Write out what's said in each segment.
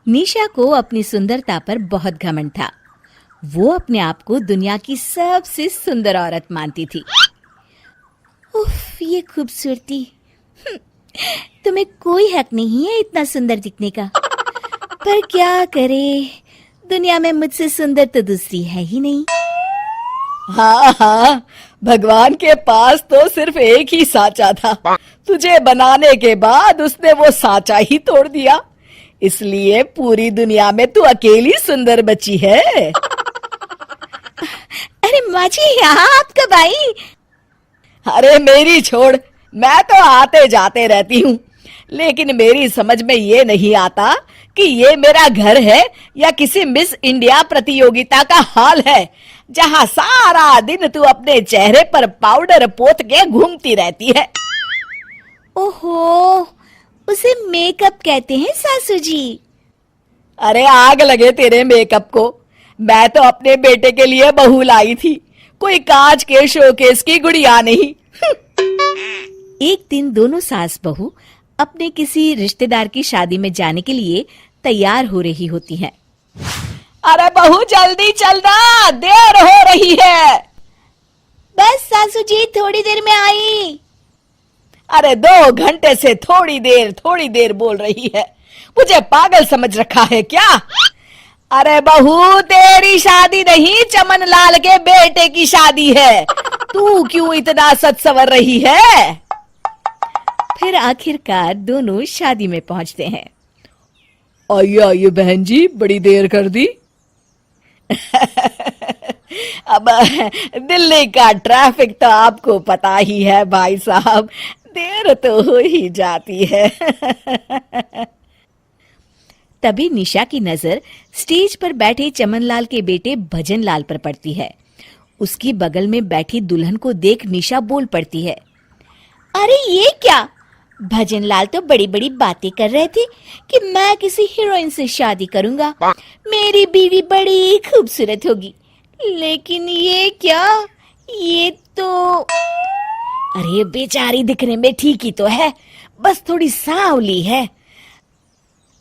निशा को अपनी सुंदरता पर बहुत घमंड था। वो अपने आप को दुनिया की सबसे सुंदर औरत मानती थी। उफ, ये खूबसूरती! हम्म, तुम्हें कोई हक नहीं है इतना सुंदर दिखने का। पर क्या करे, दुनिया में मुझसे सुंदर तो दूसरी है ही नहीं। हाँ हाँ, भगवान के पास तो सिर्फ एक ही साचा था। तुझे बनाने के बाद उसने वो साचा ही तोड़ दिया, इसलिए पूरी दुनिया में तू अकेली सुंदर बची है। अरे माँ जी, यहाँ आप कब आई? अरे मेरी छोड़, मैं तो आते जाते रहती हूँ, लेकिन मेरी समझ में ये नहीं आता कि ये मेरा घर है या किसी मिस इंडिया प्रतियोगिता का हॉल है, जहाँ सारा दिन तू अपने चेहरे पर पाउडर पोत के घूमती रहती है। ओहो, उसे मेकअप कहते हैं सासू जी। अरे आग लगे तेरे मेकअप को, मैं तो अपने बेटे के लिए बहू लाई थी, कोई कांच के शोकेस की गुड़िया नहीं। एक दिन दोनों सास बहू अपने किसी रिश्तेदार की शादी में जाने के लिए तैयार हो रही होती हैं। अरे बहू जल्दी चलना, देर हो रही है। बस सासू जी, थोड़ी देर में आई। अरे 2 घंटे से थोड़ी देर बोल रही है, मुझे पागल समझ रखा है क्या? अरे बहू, तेरी शादी नहीं, चमन लाल के बेटे की शादी है, तू क्यों इतना सच सवर रही है? फिर आखिरकार दोनों शादी में पहुंचते हैं। आइए आइए बहन जी, बड़ी देर कर दी। अब दिल्ली का ट्रैफिक तो आपको पता ही है भाई साहब, देर तो हो ही जाती है। तभी निशा की नजर स्टेज पर बैठे चमनलाल के बेटे भजनलाल पर पड़ती है। उसकी बगल में बैठी दुल्हन को देख निशा बोल पड़ती है। अरे ये क्या? भजनलाल तो बड़ी बड़ी बातें कर रहे थे कि मैं किसी हीरोइन से शादी करूंगा, मेरी बीवी बड़ी खूबसूरत होगी, लेकिन ये क्या? ये तो... अरे बेचारी दिखने में ठीक ही तो है, बस थोड़ी सांवली है।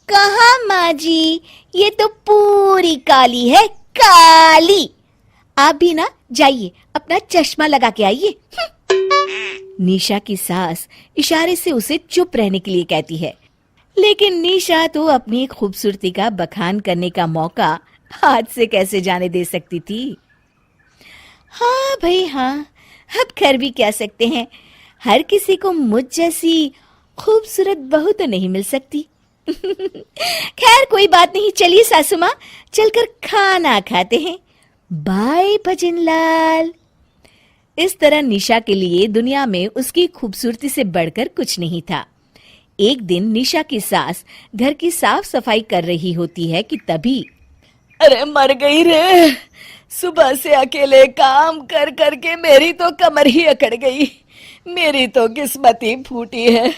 कहाँ माँ जी, ये तो पूरी काली है, काली। आप भी ना जाइए, अपना चश्मा लगा के आइए। निशा की सास इशारे से उसे चुप रहने के लिए कहती है, लेकिन निशा तो अपनी खूबसूरती का बखान करने का मौका हाथ से कैसे जाने दे सकती थी। हाँ भाई हाँ, अब कर भी क्या सकते हैं, हर किसी को मुझ जैसी खूबसूरत बहू तो नहीं मिल सकती। खैर कोई बात नहीं, चलिए सासू माँ, चलकर खाना खाते हैं। बाय भजनलाल। इस तरह निशा के लिए दुनिया में उसकी खूबसूरती से बढ़कर कुछ नहीं था। एक दिन निशा की सास घर की साफ सफाई कर रही होती है कि तभी... अरे मर गई रे, सुबह से अकेले काम कर करके मेरी तो कमर ही अकड़ गई, मेरी तो किस्मत ही फूटी है।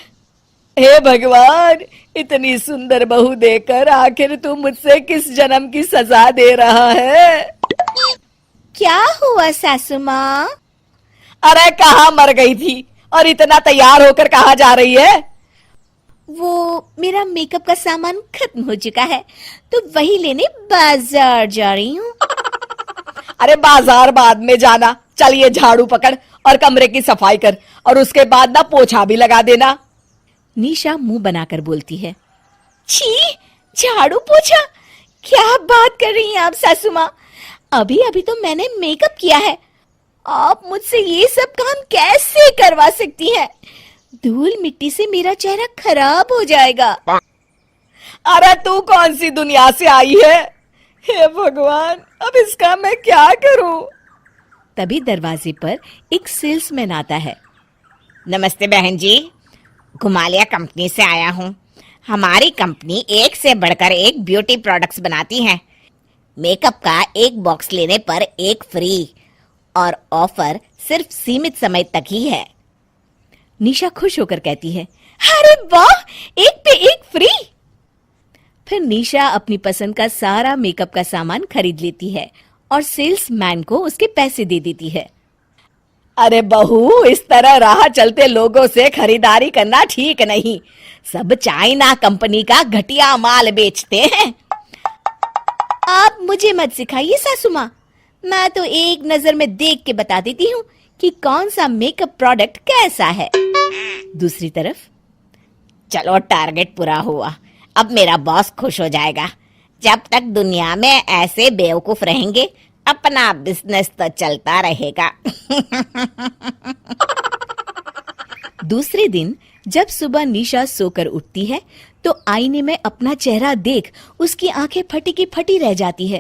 हे भगवान, इतनी सुंदर बहू देकर आखिर तू मुझसे किस जन्म की सजा दे रहा है? क्या हुआ सासू माँ? अरे कहाँ मर गई थी और इतना तैयार होकर कहाँ जा रही है? वो मेरा मेकअप का सामान खत्म हो चुका है, तो वही लेने बाजार जा रही हूँ। अरे बाजार बाद में जाना, चल ये झाड़ू पकड़ और कमरे की सफाई कर, और उसके बाद ना पोछा भी लगा देना। निशा मुंह बनाकर बोलती है। छी, झाड़ू पोछा? क्या बात कर रही हैं आप सासू माँ? अभी अभी तो मैंने मेकअप किया है, आप मुझसे ये सब काम कैसे करवा सकती हैं? धूल मिट्टी से मेरा चेहरा खराब हो जाएगा। अरे तू कौन सी दुनिया से आई है? हे भगवान, अब इसका मैं क्या करूं? तभी दरवाजे पर एक सेल्समैन आता है। नमस्ते बहन जी, घुमालिया कंपनी से आया हूँ। हमारी कंपनी एक से बढ़कर एक ब्यूटी प्रोडक्ट्स बनाती है। मेकअप का एक बॉक्स लेने पर एक फ्री, और ऑफर सिर्फ सीमित समय तक ही है। निशा खुश होकर कहती है, अरे वाह, एक पे एक फ्री। फिर निशा अपनी पसंद का सारा मेकअप का सामान खरीद लेती है और सेल्समैन को उसके पैसे दे देती है। अरे बहू, इस तरह राह चलते लोगों से खरीदारी करना ठीक नहीं। सब चाइना कंपनी का घटिया माल बेचते हैं। आप मुझे मत सिखाइए सासू माँ, मैं तो एक नजर में देख के बता देती हूँ कि कौन सा मेकअप प्रोडक्ट कैसा है। दूसरी तरफ, चलो टारगेट पूरा हुआ, अब मेरा बॉस खुश हो जाएगा। जब तक दुनिया में ऐसे बेवकूफ रहेंगे, अपना बिजनेस तो चलता रहेगा। दूसरे दिन जब सुबह निशा सोकर उठती है तो आईने में अपना चेहरा देख उसकी आंखें फटी की फटी रह जाती है।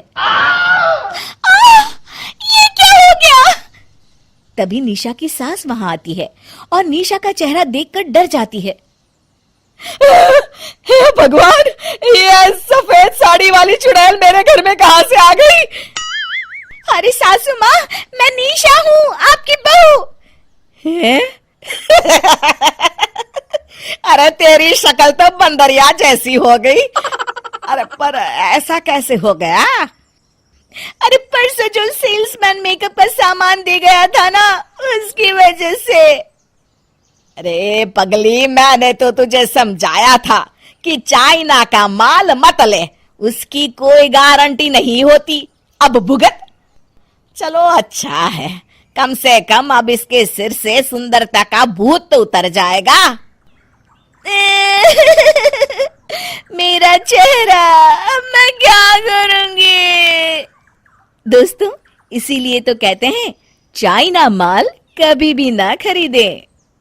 ये क्या हो गया? तभी निशा की सास वहां आती है और निशा का चेहरा देखकर डर जाती है। हे भगवान, ये सफेद साड़ी वाली चुड़ैल मेरे घर में कहां से आ गई? अरे सासू माँ, मैं निशा हूँ, आपकी बहू। हैं? अरे तेरी शक्ल तो बंदरिया जैसी हो गई। अरे पर ऐसा कैसे हो गया? अरे परसों जो सेल्समैन मेकअप का सामान दे गया था ना, उसकी वजह से। अरे पगली, मैंने तो तुझे समझाया था कि चाइना का माल मत ले, उसकी कोई गारंटी नहीं होती। अब भुगत। चलो अच्छा है, कम से कम अब इसके सिर से सुंदरता का भूत तो उतर जाएगा। मेरा चेहरा, अब मैं क्या करूंगी? दोस्तों, इसीलिए तो कहते हैं चाइना माल कभी भी ना खरीदें।